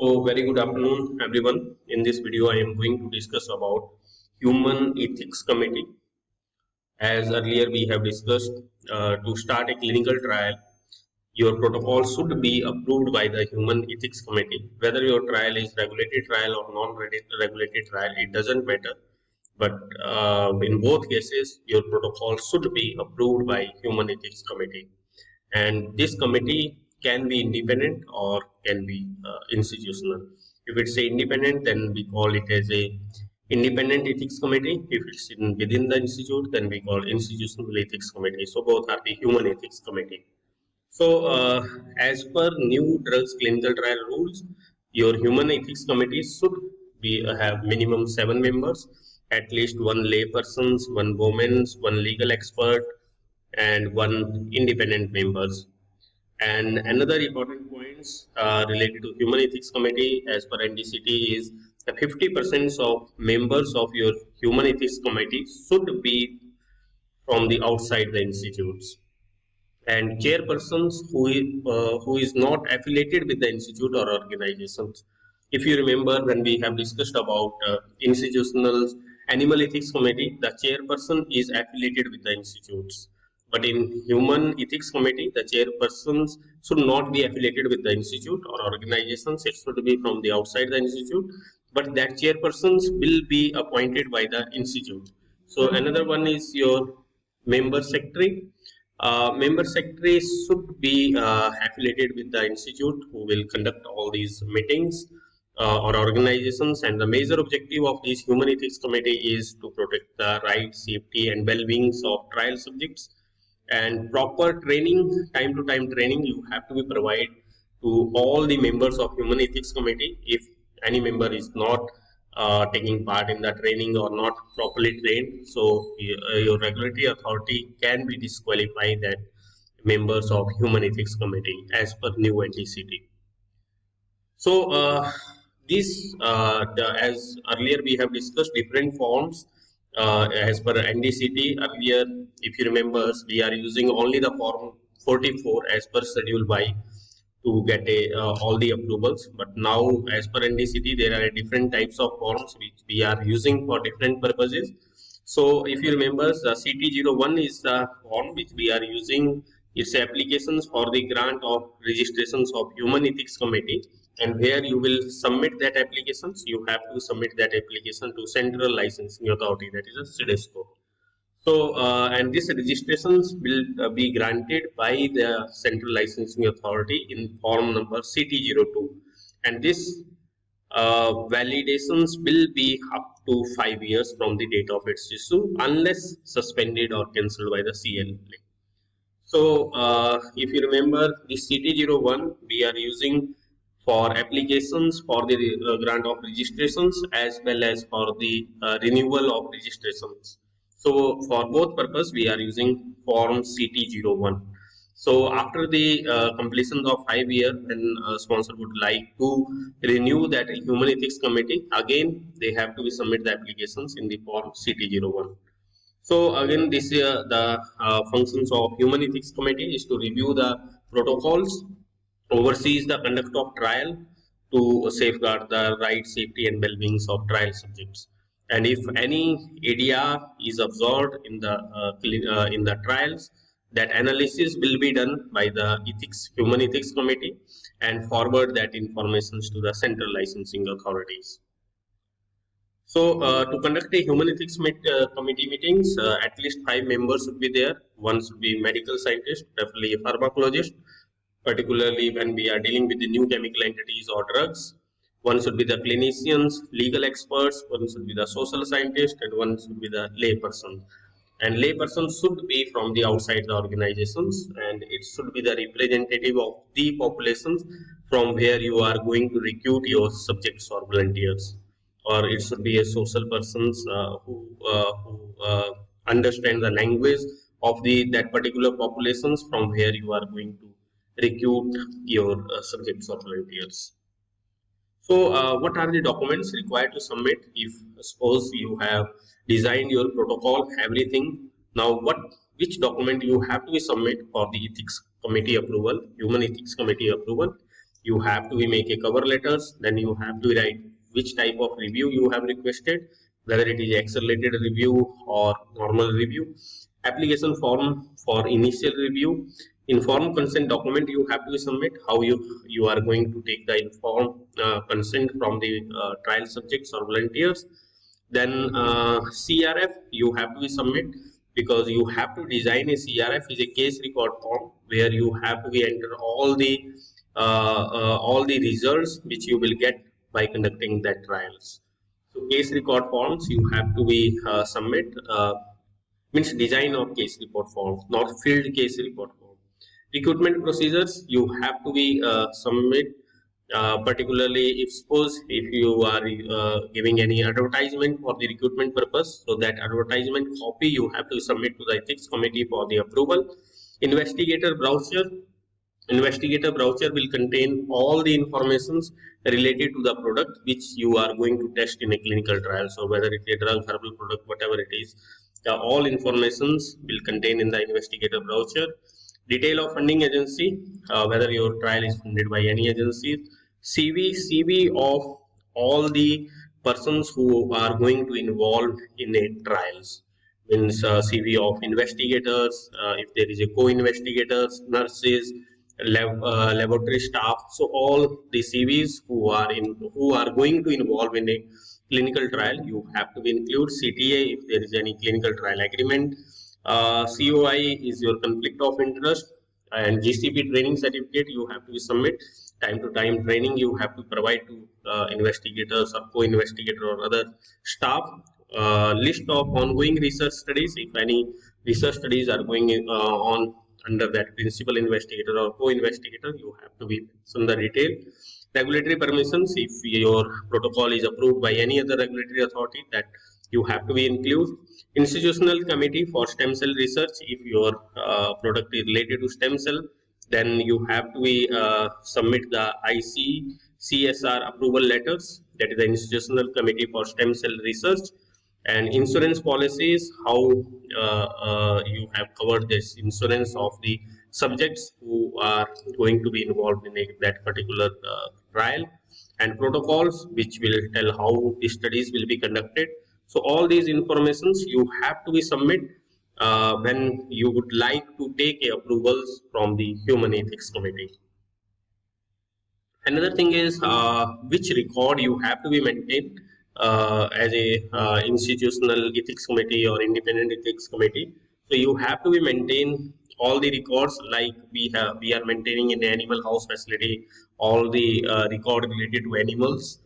So very good afternoon everyone. In this video I am going to discuss about Human Ethics Committee. As earlier we have discussed, to start a clinical trial, your protocol should be approved by the Human Ethics Committee. Whether your trial is regulated trial or non-regulated trial, it doesn't matter. But in both cases, your protocol should be approved by Human Ethics Committee. And this committee can be independent or can be institutional. If it's a independent, then we call it as a independent ethics committee. If it's within the institute, then we call institutional ethics committee. So both are the human ethics committee. So as per new drugs clinical trial rules, your human ethics committee should be have minimum 7 members, at least one lay persons, one woman, one legal expert, and one independent members. And another important points related to human ethics committee as per NDCT is that 50% of members of your human ethics committee should be from the outside the institutes, and chairpersons who is not affiliated with the institute or organizations. If you remember, when we have discussed about institutional animal ethics committee, the chairperson is affiliated with the institutes. But in human ethics committee, the chairpersons should not be affiliated with the institute or organizations. It should be from the outside the institute. But that chairpersons will be appointed by the institute. So another one is your member secretary. Member secretaries should be affiliated with the institute who will conduct all these meetings or organizations, and the major objective of this human ethics committee is to protect the rights, safety and well-beings of trial subjects, and proper training, time to time training you have to be provided to all the members of human ethics committee. If any member is not taking part in the training or not properly trained, so your regulatory authority can be disqualified that members of human ethics committee as per new NDCT. So as earlier we have discussed different forms as per NDCT. Earlier, if you remember, we are using only the form 44 as per schedule Y to get all the approvals. But now as per NDCT, there are different types of forms which we are using for different purposes. So if you remember, the CT01 is the form which we are using. It's applications for the grant of registrations of human ethics committee, and where you will submit that applications, you have to submit that application to central licensing authority, that is a CDSCO. So, and these registrations will be granted by the Central Licensing Authority in form number CT02, and this validations will be up to 5 years from the date of its issue, unless suspended or cancelled by the CL. So, if you remember, the CT01 we are using for applications for the grant of registrations as well as for the renewal of registrations. So for both purpose we are using form CT01. So after the completion of 5 years, when a sponsor would like to renew that human ethics committee, again they have to submit the applications in the form CT01. So again, this the functions of human ethics committee is to review the protocols, oversees the conduct of trial to safeguard the rights, safety and well-beings of trial subjects. And if any ADR is observed in the trials, that analysis will be done by the human ethics committee, and forward that information to the central licensing authorities. So to conduct a human ethics committee meetings, at least 5 members should be there. One should be medical scientist, preferably a pharmacologist, particularly when we are dealing with the new chemical entities or drugs. One should be the clinicians, legal experts, one should be the social scientist, and one should be the layperson. And layperson should be from the outside the organizations, and it should be the representative of the populations from where you are going to recruit your subjects or volunteers. Or it should be a social persons who understand the language of that particular populations from where you are going to recruit your subjects or volunteers. So what are the documents required to submit? If suppose you have designed your protocol, everything, now which document you have to submit for the ethics committee approval, human ethics committee approval? You have to make a cover letters, then you have to write which type of review you have requested, whether it is accelerated review or normal review. Application form for initial review. Informed consent document you have to submit, how you are going to take the informed consent from the trial subjects or volunteers. Then CRF you have to submit, because you have to design a CRF is a case record form where you have to enter all the results which you will get by conducting that trials. So case record forms you have to be submit, means design of case report forms, not field case report form. Recruitment procedures you have to be submit, particularly if suppose if you are giving any advertisement for the recruitment purpose, so that advertisement copy you have to submit to the ethics committee for the approval. Investigator brochure. Investigator brochure will contain all the informations related to the product which you are going to test in a clinical trial. So whether it is a drug, herbal product, whatever it is, all informations will contain in the investigator brochure. Detail of funding agency, whether your trial is funded by any agency. CV of all the persons who are going to involve in a trials, means CV of investigators, if there is a co-investigators, nurses, laboratory staff. So all the CVs who are going to involve in a clinical trial, you have to include. CTA if there is any clinical trial agreement. COI is your conflict of interest, and GCP training certificate you have to submit. Time to time training you have to provide to investigators or co-investigator or other staff. List of ongoing research studies, if any research studies are going on under that principal investigator or co-investigator, you have to be some the detail. Regulatory permissions, if your protocol is approved by any other regulatory authority, that you have to be include. Institutional committee for stem cell research, if your product is related to stem cell, then you have to be submit the ICCSR approval letters, that is the institutional committee for stem cell research. And insurance policies, how you have covered this insurance of the subjects who are going to be involved in that particular trial, and protocols which will tell how the studies will be conducted. So all these informations you have to be submit when you would like to take approvals from the human ethics committee. Another thing is which record you have to be maintained as a institutional ethics committee or independent ethics committee. So you have to be maintain all the records, like we are maintaining in the animal house facility all the record related to animals.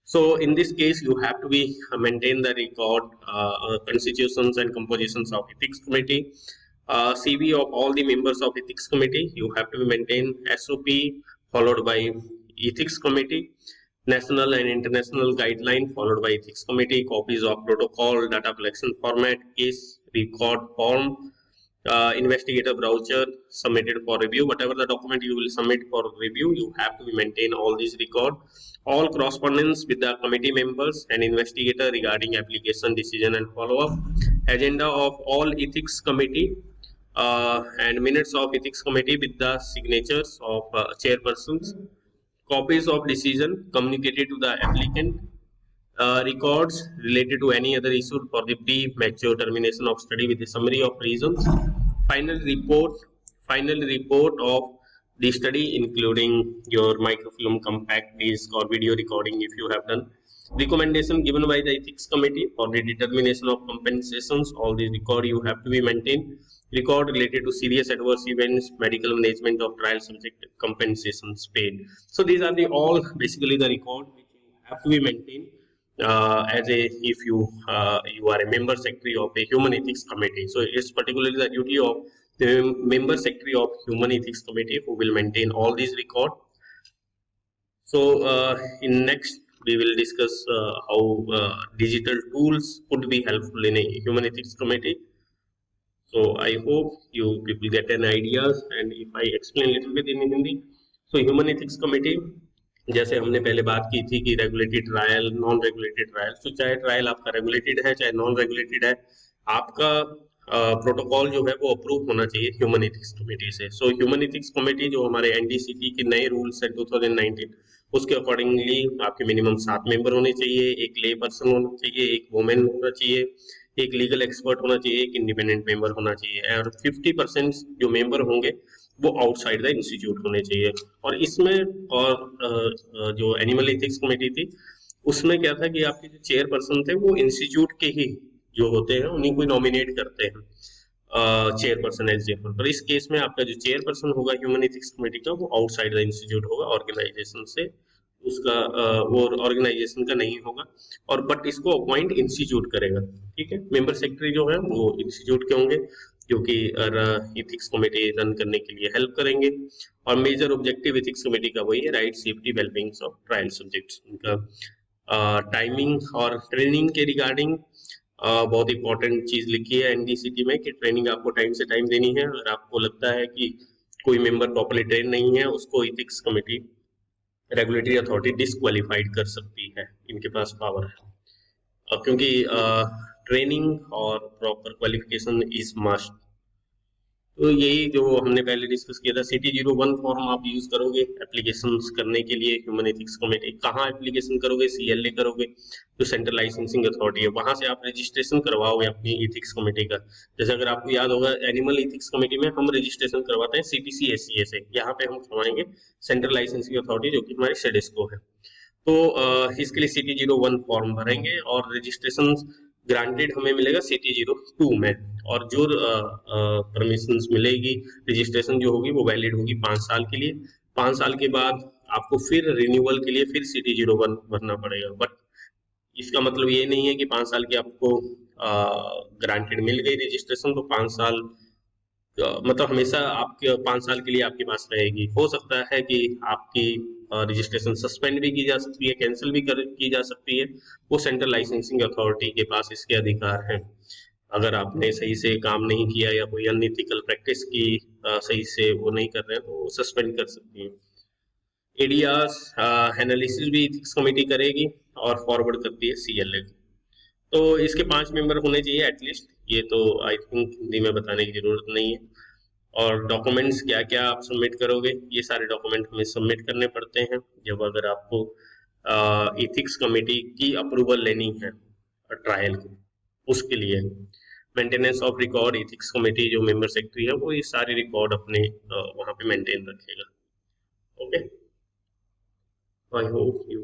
So in this case you have to be maintain the record, constitutions and compositions of ethics committee. CV of all the members of ethics committee you have to be maintain. SOP followed by ethics committee. National and international guideline followed by ethics committee. Copies of protocol, data collection format, case record form, investigator brochure submitted for review. Whatever the document you will submit for review, you have to maintain all these record. All correspondence with the committee members and investigator regarding application, decision and follow-up. Agenda of all ethics committee and minutes of ethics committee with the signatures of chairpersons. Copies of decision communicated to the applicant. Records related to any other issue for the premature termination of study with a summary of reasons. Final report of the study, including your microfilm, compact disc or video recording if you have done. Recommendation given by the ethics committee for the determination of compensations. All these record you have to be maintained. Record related to serious adverse events, medical management of trial subject, compensations paid. So these are the all basically the record which you have to be maintained as a if you are a member secretary of a human ethics committee. So it's particularly the duty of the member secretary of human ethics committee who will maintain all these record. So in next we will discuss how digital tools could be helpful in a human ethics committee. So I hope you people get an ideas, and if I explain little bit in Hindi. So human ethics committee, जैसे हमने पहले बात की थी कि regulated trial, non regulated trial. तो चाहे trial आपका रेगुलेटेड है चाहे नॉन रेगुलेटेड है, आपका प्रोटोकॉल जो है वो अप्रूव होना चाहिए ह्यूमन एथिक्स कमेटी से। सो ह्यूमन एथिक्स कमेटी जो हमारे एनडीसीटी के नए रूल्स है 2019, उसके अकॉर्डिंगली आपके मिनिमम 7 मेंबर होने चाहिए, एक ले पर्सन होना चाहिए, एक वुमेन होना चाहिए, एक लीगल एक्सपर्ट होना चाहिए, एक इंडिपेंडेंट मेंबर होना चाहिए, और 50% जो मेंबर होंगे वो आउटसाइड द इंस्टीट्यूट होने चाहिए। और इसमें और जो एनिमल एथिक्स कमेटी थी उसमें क्या था कि आपके जो चेयरपर्सन थे वो इंस्टीट्यूट के ही जो होते हैं उन्हीं को नॉमिनेट करते हैं चेयरपर्सन एज जेफर। पर इस केस में आपका जो चेयरपर्सन होगा ह्यूमन एथिक्स कमेटी का वो आउटसाइड द इंस्टीट्यूट होगा, ऑर्गेनाइजेशन से उसका वो ऑर्गेनाइजेशन का नहीं होगा, और बट इसको अपॉइंट इंस्टीट्यूट करेगा। ठीक है, मेंबर सेक्रेटरी जो है वो इंस्टीट्यूट के होंगे जो कि इथिक्स कमेटी रन करने के लिए हेल्प करेंगे। और मेजर ऑब्जेक्टिव इथिक्स कमेटी का वही है, right safety wellbeing of trial subjects. उनका टाइमिंग और ट्रेनिंग के रिगार्डिंग बहुत इंपॉर्टेंट चीज लिखी है एनडीसीटी में कि ट्रेनिंग आपको टाइम से टाइम देनी है। अगर आपको लगता है कि कोई मेंबर प्रॉपर्ली ट्रेन नहीं है उसको ethics committee regulatory authority disqualified कर सकती है, इनके पास पावर है। क्योंकि ट्रेनिंग और प्रॉपर क्वालिफिकेशन इज मस्ट। तो यही जो हमने पहले डिस्कस किया था, CT01 फॉर्म आप यूज करोगे एप्लीकेशन करने के लिए ह्यूमन एथिक्स कमेटी। कहाँ एप्लीकेशन करोगे? CLA करोगे, जो सेंट्रल लाइसेंसिंग अथॉरिटी है, वहां से आप रजिस्ट्रेशन करवाओगे अपनी एथिक्स कमेटी का। जैसे अगर आपको याद होगा एनिमल एथिक्स कमेटी में हम रजिस्ट्रेशन करवाते हैं CTC-SCA से, यहाँ पे हम करवाएंगे सेंट्रल लाइसेंसिंग अथॉरिटी जो कि हमारी सेडेस्को है। तो इसके लिए CT01 फॉर्म भरेंगे और रजिस्ट्रेशन ग्रांटेड हमें मिलेगा CT02 में। और जो परमिशन मिलेगी, रजिस्ट्रेशन जो होगी वो वैलिड होगी 5 साल के लिए। 5 साल के बाद आपको फिर रिन्यूअल के लिए फिर CT01 भरना पड़ेगा। बट इसका मतलब ये नहीं है कि 5 साल की आपको ग्रांटेड मिल गई रजिस्ट्रेशन तो 5 साल मतलब हमेशा आपके 5 साल के लिए आपके पास रहेगी। हो सकता है कि आपकी रजिस्ट्रेशन सस्पेंड भी की जा सकती है, कैंसिल भी की जा सकती है। वो सेंट्रल लाइसेंसिंग अथॉरिटी के पास इसके अधिकार हैं। अगर आपने सही से काम नहीं किया या कोई अनइथिकल प्रैक्टिस की सही से वो नहीं कर रहे हैं तो सस्पेंड कर सकती है। एडीआर एनालिसिस भी इथिक्स कमेटी करेगी और फॉरवर्ड करती है CLA। तो इसके 5 मेंबर होने चाहिए एटलीस्ट, ये तो आई थिंक हिंदी में बताने की जरूरत नहीं है। और डॉक्यूमेंट्स क्या क्या आप सबमिट करोगे, ये सारे डॉक्यूमेंट हमें सबमिट करने पड़ते हैं जब अगर आपको इथिक्स कमेटी की अप्रूवल लेनी है ट्रायल को। उसके लिए maintenance of record, ethics committee जो मेंबर सेक्रेटरी है वो ये सारे रिकॉर्ड अपने वहाँ पे मेंटेन रखेगा। Okay, I hope you